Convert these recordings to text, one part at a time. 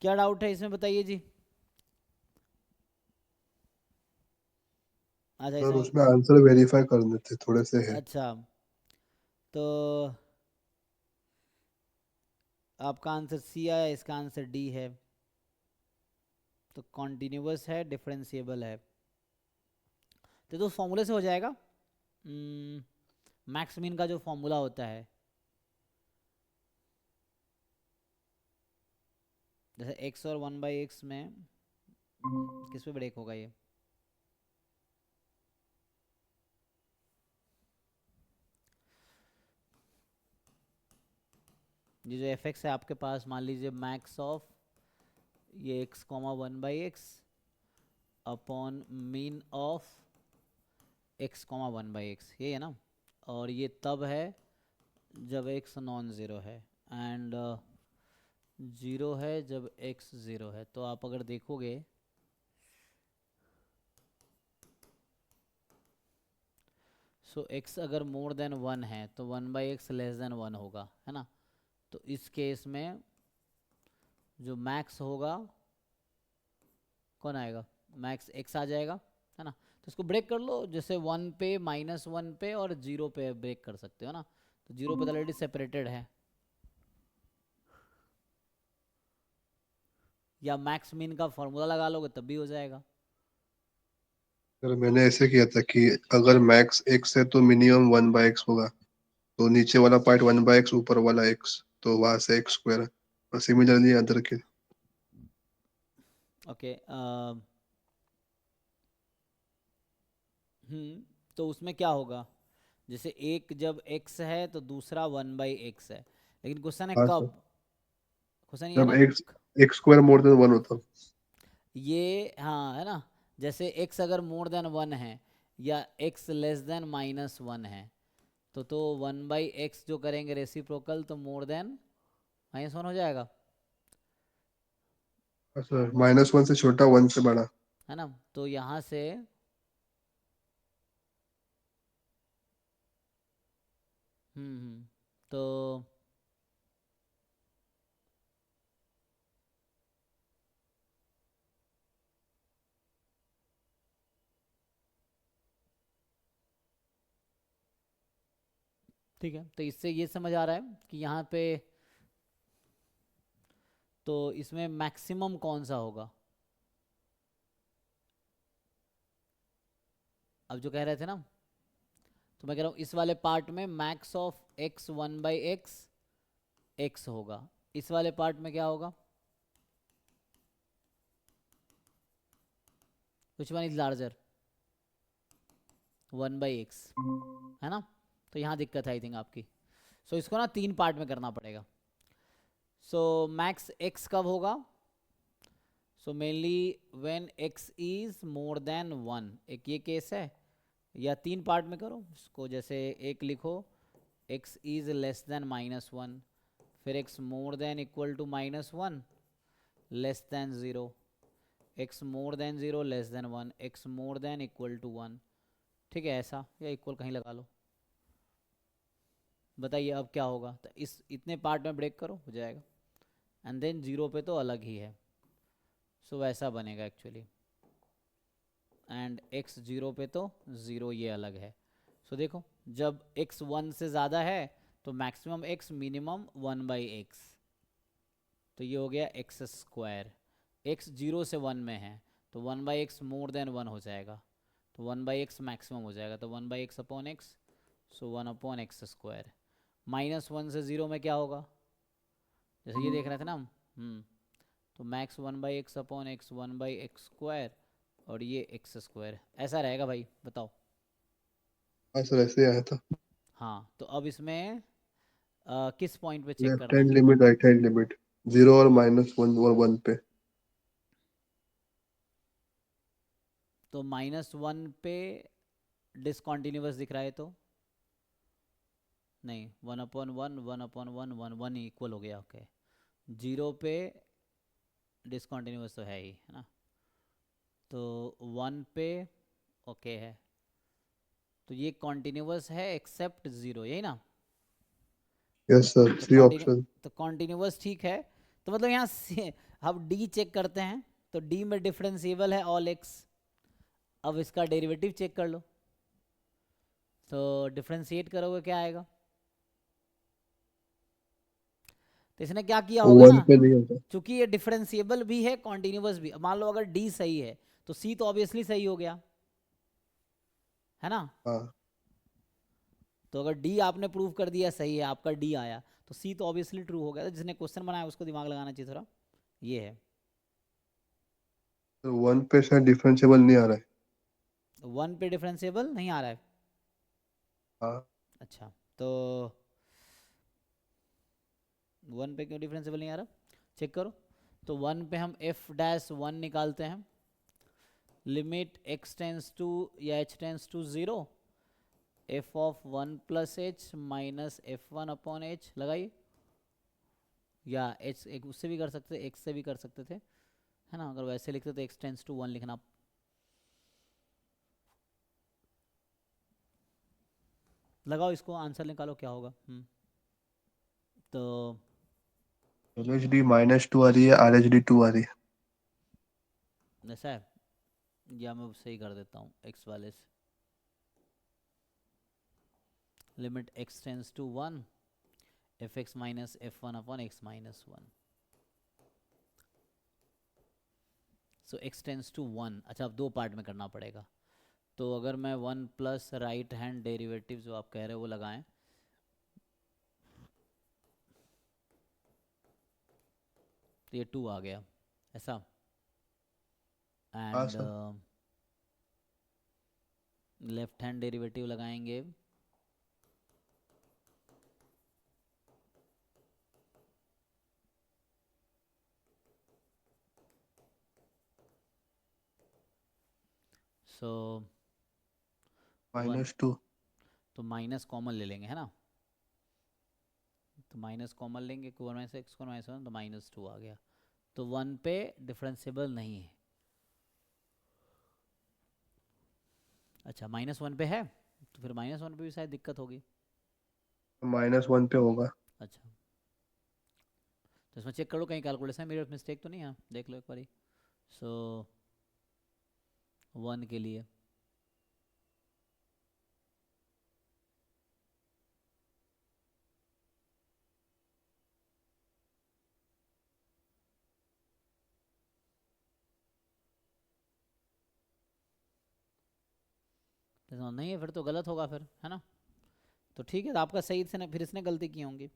क्या डाउट है इसमें बताइए जी। अच्छा सर इसमें। उसमें आंसर वेरीफाई करने थे, थोड़े से है। अच्छा तो आपका आंसर सी आया, इसका आंसर डी है। तो कॉन्टिन्यूअस है, डिफरेंशिएबल है। तो फॉर्मूले से हो जाएगा। मैक्स मीन का जो फॉर्मूला होता है, जैसे एक्स और वन बाई एक्स में किस पे ब्रेक होगा ये जो एफ एक्स है आपके पास, मान लीजिए मैक्स ऑफ ये x comma one by x upon mean of x comma one by x, ये है ना। और ये तब है जब एक्स नॉन ज़ीरो है, एंड ज़ीरो है जब एक्स ज़ीरो है। तो आप अगर देखोगे सो एक्स अगर मोर देन वन है तो one by x less than one होगा, है ना। तो इस केस में जो मैक्स होगा कौन आएगा, मैक्स एक्स आ जाएगा, है ना। तो इसको ब्रेक कर लो, जैसे वन पे माइनस वन पे और जीरो पे ब्रेक कर सकते हो ना। तो जीरो पे तो ऑलरेडी सेपरेटेड है, या मैक्स मीन का फॉर्मूला लगा लोगे तब भी हो जाएगा। सर मैंने ऐसे किया था कि अगर मैक्स एक्स है तो मिनिमम 1/x होगा, तो नीचे वाला पार्ट 1/x, ऊपर वाला x, तो वहां से x स्क्वायर। और सिमिलरली अदर के। ओके तो उसमें क्या होगा, जैसे एक जब x है तो दूसरा वन बाई एक्स है, लेकिन क्वेश्चन है हाँ सर। कब। क्वेश्चन ये है जब ना, x स्क्वायर मोर देन 1 होता। ये हाँ है ना। जैसे x अगर मोर देन वन है या x less than minus one है, तो वन बाई एक्स जो करेंगे रेसिप्रोकल, तो मोर देन माइनस वन हो जाएगा, हाँ सर, -1 से छोटा, 1 से बड़ा। है ना। तो यहाँ से तो ठीक है, तो इससे ये समझ आ रहा है कि यहाँ पे तो इसमें मैक्सिमम कौन सा होगा। अब जो कह रहे थे ना, तो मैं कह रहा हूँ इस वाले पार्ट में max of x one by x x होगा, इस वाले पार्ट में क्या होगा, which one is larger, one by x, है ना। तो यहाँ दिक्कत है आई थिंक आपकी। सो इसको ना तीन पार्ट में करना पड़ेगा। सो मैक्स एक्स कब होगा, so mainly when x is more than one, एक ये केस है। या तीन पार्ट में करो इसको, जैसे एक लिखो X is less than minus one, फिर X more than equal to minus one, less than zero, X more than zero less than one, X more than equal to one. ठीक है, ऐसा, या इक्वल कहीं लगा लो। बताइए अब क्या होगा, तो इस इतने पार्ट में ब्रेक करो, हो जाएगा। एंड देन जीरो पे तो अलग ही है, सो वैसा बनेगा एक्चुअली। एंड एक्स जीरो पे तो ज़ीरो, ये अलग है। सो देखो, जब एक्स वन से ज़्यादा है तो maximum x minimum one by x, तो ये हो गया एक्स स्क्वायर। एक्स जीरो से वन में है तो one by x more then one हो जाएगा, तो वन बाई एक्स मैक्सिमम हो जाएगा, तो one by x upon x, so one upon x square. Minus one से ज़ीरो में क्या होगा, जैसे ये देख रहे थे ना हम। तो max one by x upon x, one by x square, और ये एक्स स्क्वायर, ऐसा रहेगा भाई, बताओ। हाँ सर, ऐसे ही आया था। हाँ, तो अब इसमें किस पॉइंट पे चेक लेफ्ट करना हैंड है। लिमिट, राइट हैंड लिमिट, 0 और -1 और 1 पे। तो माइनस वन पे डिसकॉन्टिन्यूस दिख रहा है तो नहीं, one upon one, one upon one, one one equal हो गया, ओके। जीरो पे डिसकॉन्टिन्यूस तो है ही, है ना। तो वन पे ओके है, तो ये कॉन्टिन्यूस है एक्सेप्ट ज़ीरो, यही ना। यस सर, तो 3 कॉन्टिन्यू ऑप्शन। तो कॉन्टिन्यूस ठीक है, तो मतलब यहाँ अब डी चेक करते हैं, तो डी में डिफरेंशिएबल है ऑल एक्स। अब इसका डेरिवेटिव चेक कर लो, तो डिफरेंशिएट करोगे क्या आएगा। तो इसने क्या किया वो होगा वन ना, पे नहीं होता। चूंकि ये डिफरेंशिएबल भी है कॉन्टिन्यूस भी, मान लो अगर डी सही है तो सी तो ऑब्वियसली सही हो गया, है ना। हाँ तो अगर डी आपने प्रूव कर दिया सही है, आपका डी आया, तो सी तो ऑब्वियसली ट्रू हो गया। तो जिसने क्वेश्चन बनाया उसको दिमाग लगाना चाहिए थोड़ा, ये है। तो वन पे शायद डिफरेंशिएबल नहीं आ रहा है। वन पे डिफरेंशिएबल नहीं आ रहा है। हाँ अच्छा, तो वन पे क्यों डिफरेंशिएबल नहीं आ रहा, चेक करो। तो वन पे हम एफ डैश वन निकालते हैं, लिमिट एक्स टेंस टू या h tends to zero, f of one plus h minus f one upon h लगाइए, या एच एक उससे भी कर सकते थे, एक्स से भी कर सकते थे, है ना। अगर वैसे लिखते तो एक्स टेंस टू वन लिखना। लगाओ इसको, आंसर निकालो क्या होगा। तो एल एच डी -2 आ रही है, आर एच डी 2 आ रही है। ऐसा है, या मैं सही कर देता हूँ एक्स वाले से, limit x tends to one, f x minus f one upon x minus one, so x tends to one. अच्छा, अब दो पार्ट में करना पड़ेगा। तो अगर मैं one plus right hand derivative जो आप कह रहे हो वो लगाएं, तो ये टू आ गया ऐसा, हाँ and sir. Left hand derivative लगाएंगे, सो वन, -2। तो माइनस कॉमन ले लेंगे, है ना। तो माइनस कॉमन लेंगे, वन माइनस एक्स को माइनस वन, तो माइनस टू आ गया। तो वन पे डिफरेंशिएबल नहीं है। अच्छा, माइनस वन पे है, तो फिर माइनस वन पे भी शायद दिक्कत होगी। -1 पे होगा। अच्छा, तो इसमें चेक कर लो कहीं कैलकुलेशन मेरे मिस्टेक तो नहीं है, देख लो एक बारी। सो वन के लिए तो नहीं है, फिर तो गलत होगा फिर, है ना। तो ठीक है, तो आपका सही से फिर इसने गलती की होंगी,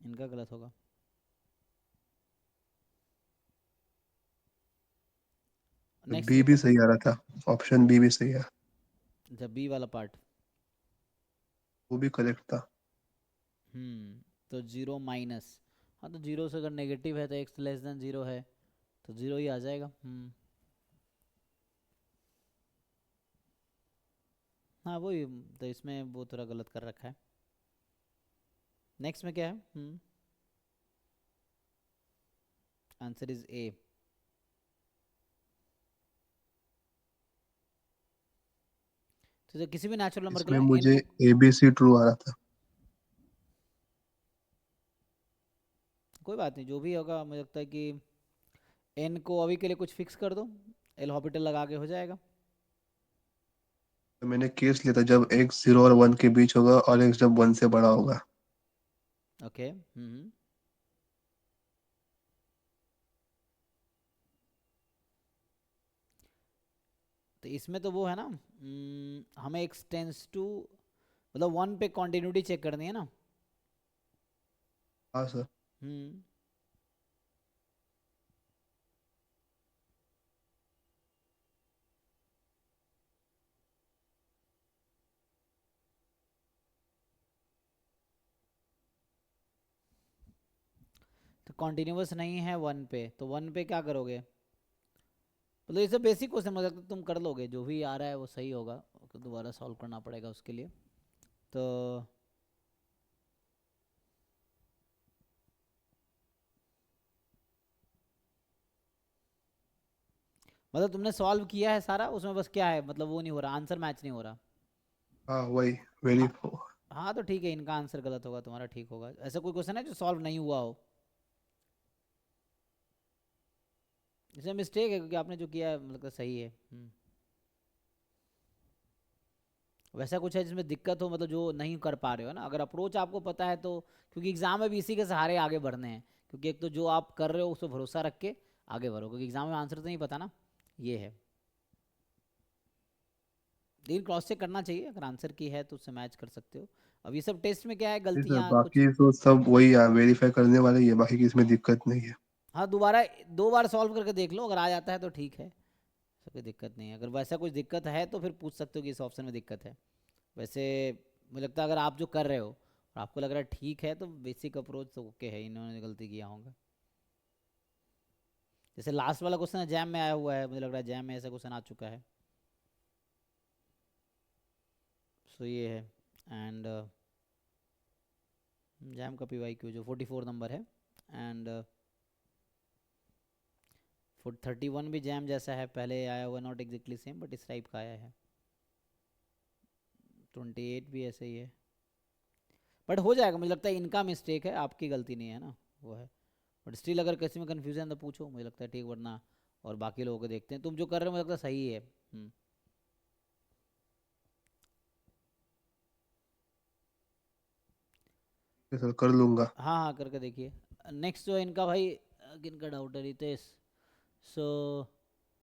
इनका गलत होगा। नेक्स्ट बी भी देखो, सही आ रहा था, ऑप्शन बी भी सही है। जब बी वाला पार्ट, वो भी करेक्ट था। तो जीरो माइनस, हाँ तो जीरो से अगर नेगेटिव है तो एक्स लेस देन जीरो है, तो जीरो ही आ जाएगा। हाँ वही, तो इसमें वो थोड़ा गलत कर रखा है। नेक्स्ट में क्या है, आंसर इज ए। तो किसी भी नेचुरल नंबर के इसमें लिए एन मुझे को, ए बी सी ट्रू आ रहा था। कोई बात नहीं, जो भी होगा मुझे लगता है कि एन को अभी के लिए कुछ फिक्स कर दो, एल हॉपिटल लगा के हो जाएगा। तो मैंने केस लिया था जब x 0 और 1 के बीच होगा और x जब 1 से बड़ा होगा। ओके, हम्म, तो इसमें तो वो है ना, हमें एक्स टेंस टू, मतलब वन पे कॉन्टिन्यूटी चेक करनी है ना। हाँ सर। हम्म, तो कॉन्टिन्यूस नहीं है वन पे, तो वन पे क्या करोगे। मतलब ये सब बेसिक क्वेश्चन मुझे लगता है तुम कर लोगे, जो भी आ रहा है वो सही होगा, तो दोबारा सॉल्व करना पड़ेगा उसके लिए। तो मतलब तुमने सॉल्व किया है सारा, उसमें बस क्या है, मतलब वो नहीं हो रहा, आंसर मैच नहीं हो रहा। हाँ वही वेरी। हाँ, हाँ तो ठीक है, इनका आंसर गलत होगा, तुम्हारा ठीक होगा। ऐसा कोई क्वेश्चन है जो सॉल्व नहीं हुआ हो। इसमें मिस्टेक है क्योंकि आपने जो किया है मतलब सही है। वैसा कुछ है जिसमें दिक्कत हो, मतलब जो नहीं कर पा रहे हो ना, अगर अप्रोच आपको पता है तो, क्योंकि एग्जाम में भी इसी के सहारे आगे बढ़ने हैं, क्योंकि एक तो जो आप कर रहे हो उस पर भरोसा रख के आगे बढ़ो, क्योंकि एग्जाम में आंसर तो नहीं पता ना, ये है। लेकिन क्रॉस चेक करना चाहिए, अगर आंसर की है तो उससे मैच कर सकते हो। अब ये सब टेस्ट में क्या है, नहीं सर, गलतियाँ कुछ। बाकी तो सब वही है, वेरीफाई करने वाले ही है, बाकी की इसमें दिक्कत नहीं है। हाँ, दोबारा 2 बार सॉल्व करके देख लो, अगर आ जाता है तो ठीक है, ऐसा कोई दिक्कत नहीं है। अगर वैसा कुछ दिक्कत है तो फिर पूछ सकते हो कि इस ऑप्शन में दिक्कत है। वैसे मुझे लगता है अगर आप जो कर रहे हो और आपको लग रहा है ठीक है, तो बेसिक अप्रोच तो ओके है, इन्होंने गलती किया होगा। जैसे लास्ट वाला क्वेश्चन जैम में आया हुआ है, मुझे लग रहा है जैम में ऐसा क्वेश्चन आ चुका है। सो ये है। एंड जैम का PYQ जो 44 नंबर है, एंड 31 भी जैम जैसा है, पहले आया हुआ, नॉट एग्जैक्टली सेम बट इस टाइप का आया है। 28 भी ऐसे ही है, बट हो जाएगा, मुझे लगता है इनका मिस्टेक है, आपकी गलती नहीं है ना, वो है। बट स्टिल अगर किसी में कन्फ्यूजन तो पूछो, मुझे लगता है ठीक, वरना और बाकी लोगों को देखते हैं। तुम जो कर रहे हो मुझे लगता है सही है। ये सर कर लूंगा। हाँ हाँ, करके देखिए। नेक्स्ट जो है इनका भाई, किनका डाउट है, रितेश। सो